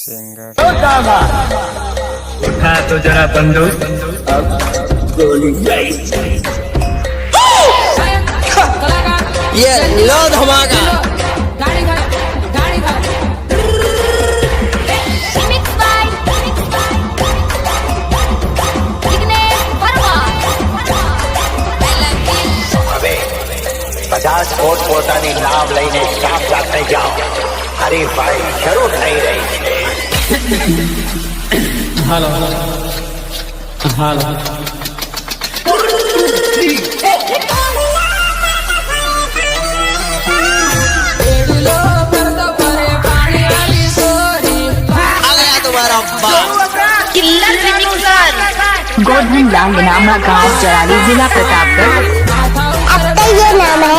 Singer उठा तो जरा बंदूक, अब गोली ये लो धमाका। હવે 50 ફૂટ પોતાની નાવ લઈને સાફ સાથે જાઓ, હરીફાઈ શરૂ થઈ રહી છે। હાલો હાલો किल्लर रिमिक्सर गोधन लांग नामा गांव चराली जिला प्रतापगढ़। अब तो ये नाम है।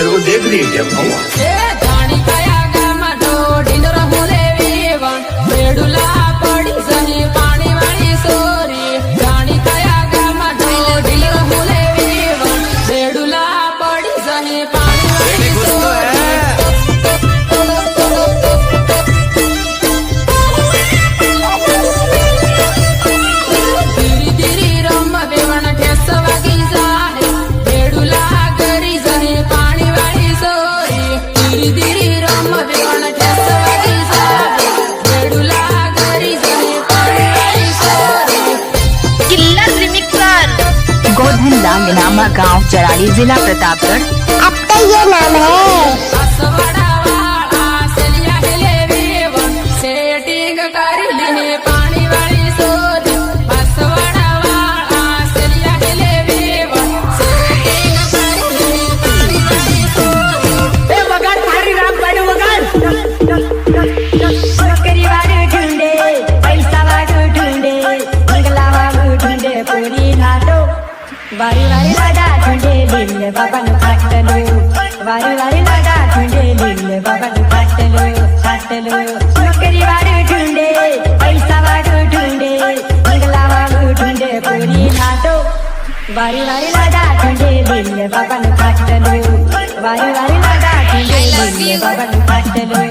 वो देख रही है क्या? गोधन लांग नामा गांव चराली जिला प्रतापगढ़। अब तो ये नाम है। वारी वारी लगा ठुंडे लीले बाबा नु काटलो, वारी वारी लगा ठुंडे लीले बाबा नु काटलो। नौकरी वाली ठुंडे, पैसा वाली ठुंडे, बंगला वाली ठुंडे, पूरी नाटो। वारी वारी लगा ठुंडे लीले बाबा नु काटलो, वारी वारी लगा ठुंडे लीले बाबा नु काटलो।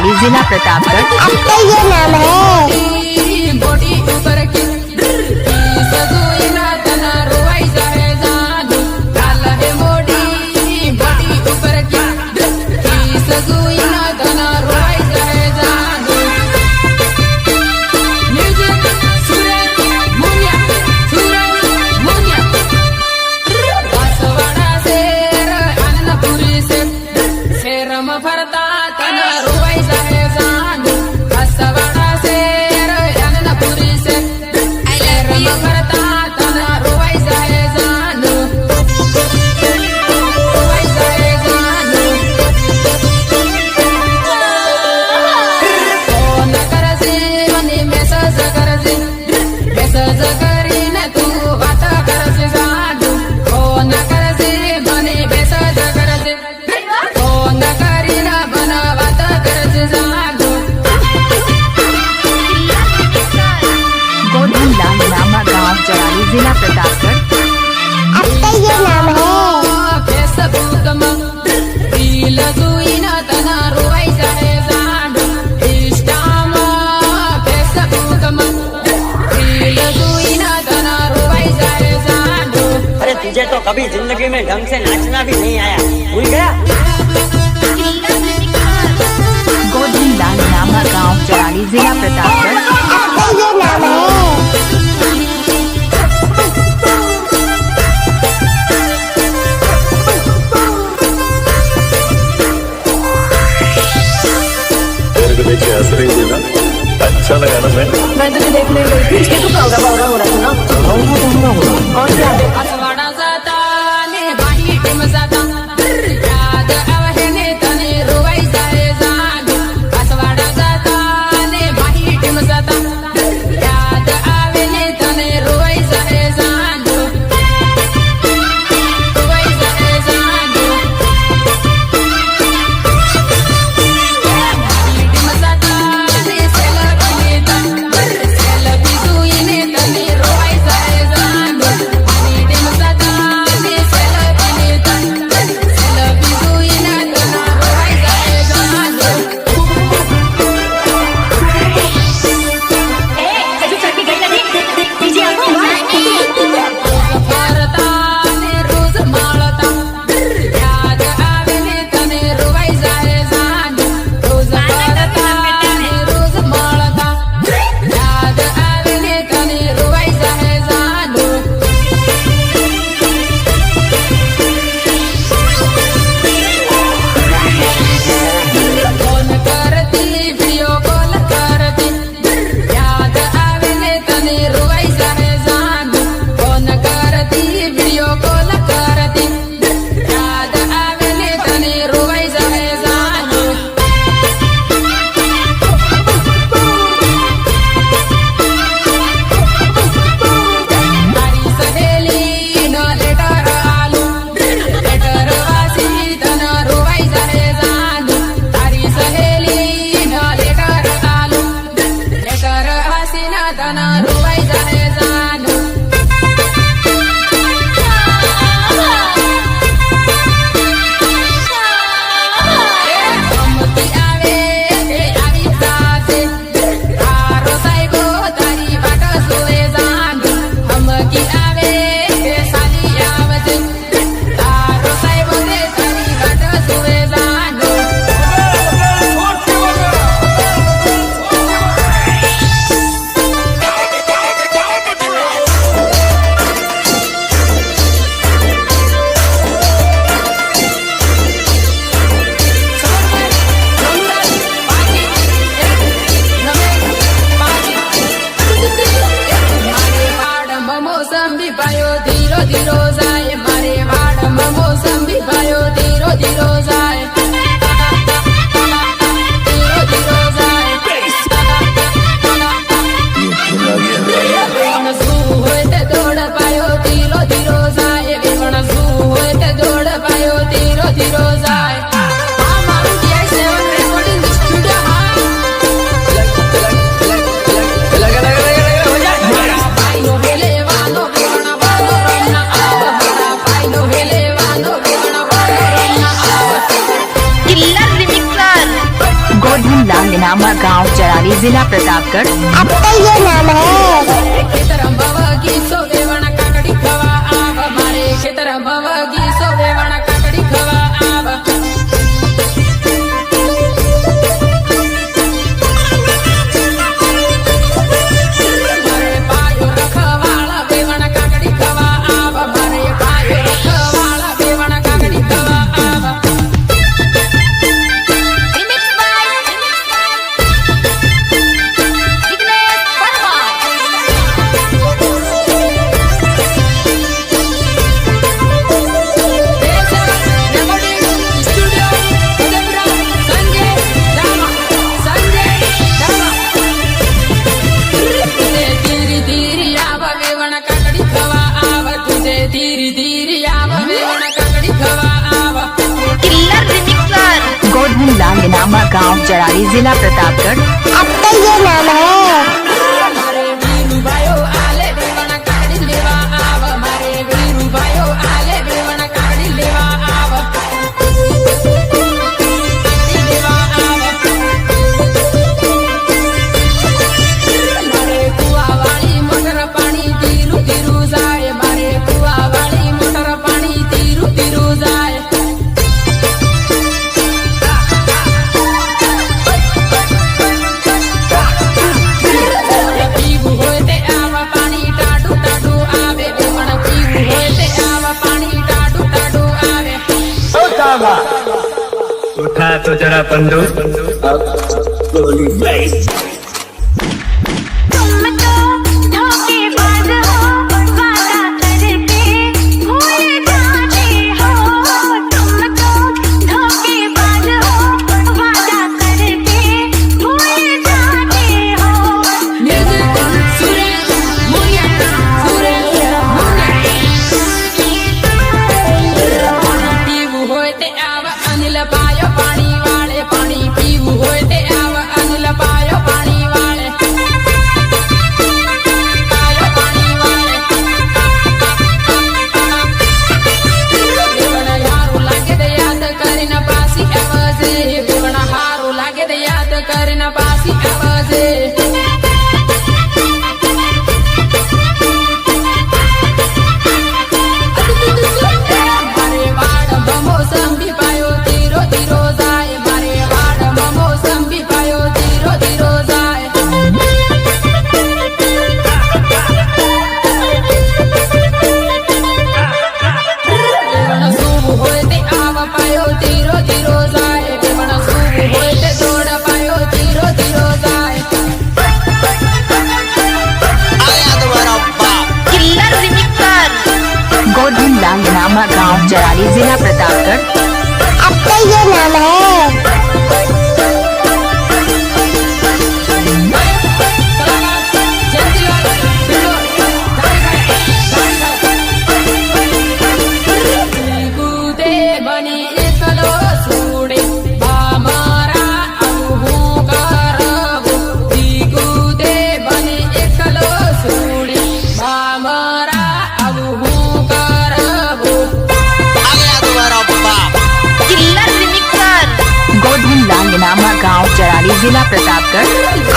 जराली जिला प्रतापगढ़। अब तो ये नाम है। बोटी ऊपर की सजोई ना तना रोई जाए जादू काला है मोटी बोटी ऊपर की सजोई ना तना रोई जाए जादू म्यूजिक सूरज मुनिया बांसवाड़ा से आनंदपुरी से शेरम भरता तना रोई जाए जादू बांसवाड़ा से आनंदपुरी से शेरम भरता तना रोई जाए जादू रोई जाए जादू फोन करजे मने मेसेज करीने तू बात करजे जादू फोन करजे मने मेसेज करजे फोन करीना बना बात करजे जादू गोधन लाल नामा गांव जराली जिला प्रतापगढ़। अब तो ये नाम है। फेसबुक में रील जुईना तना रोई जाए जादू इंस्टा में फेसबुक में रील जुईना तना रोई जाए जादू अरे तुझे तो कभी जिंदगी में ढंग से नाचना भी नहीं आया, भूल गया। गोधन लाल नामा गांव जराली जिला प्रतापगढ़। अब तो ये नाम है। तेरे को देख के हंस रही थी ना, अच्छा लगा ना। मैं तुझे देखने गई थी इसके तो प्रोग्राम हो रहा था ना और क्या असवाड़ा जाता ने बाही टीम जाता याद आवे ने तने रोई जाए जादू असवाड़ा जाता ने बाही टीम जाता याद आवे ने तने रोई जाए जादू रोई जाए जादू टीम जाता ने सेल्फी जुईने तने रोई जाए जादू टीम लांगनामा गांव चराली जिला प्रतापगढ़। अब तो ये नाम है। खेतरम बवगी सो देवण काकड़ी खवा आव मारे खेतरम बवगी सो देवण काकड़ी खवा आव मारे पायो रखवाला देवण काकड़ी खवा आव मारे पायो रखवाला देवण काकड़ी खवा आव गोधन लांगनामा गांव चराली जिला प्रतापगढ़। अब तो ये नाम है। मारे वीरू भायो आले देवण काकड़ी लेवा आव मारे वीरू भायो आले देवण काकड़ी लेवा आव लेवा आव मारे कुआ वाली मोटर पानी तीरू तीरू जाए मारे कुआ वाली मोटर पानी तीरू तीरू जाए पीवू होते आवा पानी टाडू टाडू आवे देवण पीवू होते आवा पानी टाडू टाडू आवे उठा तो जरा बंदो अब गोली तुम तो धोखेबाज हो वादा करके भूल जाते हो तुम तो धोखेबाज हो वादा करके भूल जाते हो म्यूजिक सुरेश मुनिया सुरेश मुनिया पीवू होते आवा अनिल पायो पानी वाले पानी पीवू होते आवा अनिल पायो पानी वाले पायो पानी वाले देवण हारू लागे दे याद करीन पासी आवाजे देवण हारू लागे दे याद करीन पासी आवाजे मारे वाड ममोसम भी पायो तीरो तीरो जाए मारे वाड ममोसम भी पायो तीरो तीरो जाए देवण सूब होते आव पायो तीरो तीरो जाए देवण सूब होते दौड़ पायो तीरो तीरो जाए गोधन लांगनामा गांव चराली जिला प्रतापगढ़। अब तो ये नाम है। कूदे बनी एकलो सूडे बामारा अबू करबो कूदे बनी एकलो सूडे बामारा अबू करबो गोधन लांगनामा गांव चराली जिला प्रतापगढ़।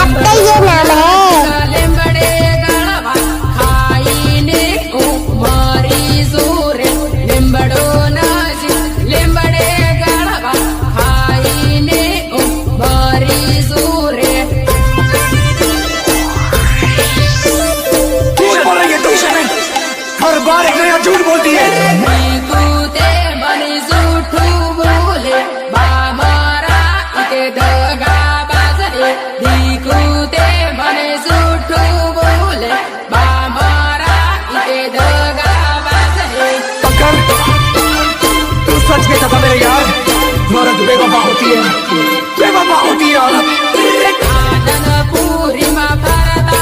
अब तो ये नाम है। लेंबड़े गळवा खाईने मारी जोरे लेंबड़ो नाजी लेंबड़े गळवा खाईने मारी जोरे झूठ बोल रही है तुमसे मैं हर बार एक नया झूठ बोलती है कूदे बनी झूठू बोले बामारा इके दगा बाजरे कूदे बने झूठू बोले बामारा इके दगा बाजरे पकड़ तू सच में था मेरे यार औरत बेवफा होती है औरत आनंद पूरी मा भरता